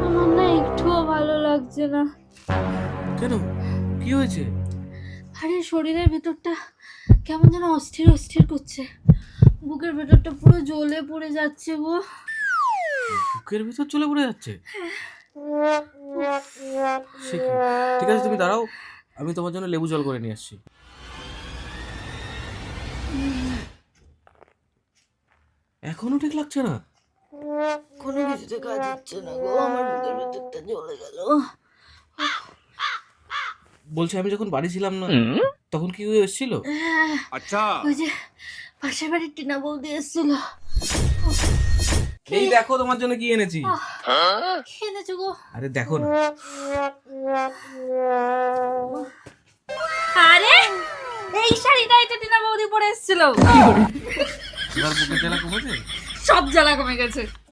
আমার না একটুও ভালো লাগছে না। কেন, কি হয়েছে? আরে শরীরের ভেতরটা কেমন যেন অস্থির অস্থির করছে, বুকের ভেতরটা পুরো জ্বলে পড়ে যাচ্ছে গো। বুকের ভিতর চলে পড়ে যাচ্ছে? সে কি? ঠিক আছে, তুমি দাঁড়াও, আমি তোমার জন্য লেবু জল করে নিয়ে আসছি। এখনো ঠিক লাগছে না? কোনো কিছুতে কাজ হচ্ছে না গো, আমার বুকের ভেতরটা জ্বলে গেল। বলছি, আমি যখন বাড়ি ছিলাম না তখন কি কেউ এসেছিল? अच्छा। ওই যে পাশের বাড়ির টিনা বৌদি এসেছিল। এই দেখো তোমার জন্য কি এনেছি। কি এনেছো গো? আরে দেখো না। আরে এই শাড়িটাই তো টিনা বৌদি পরে এসেছিল। এবার বুকের জ্বালা কমেছে? সব জ্বালা কমে গেছে।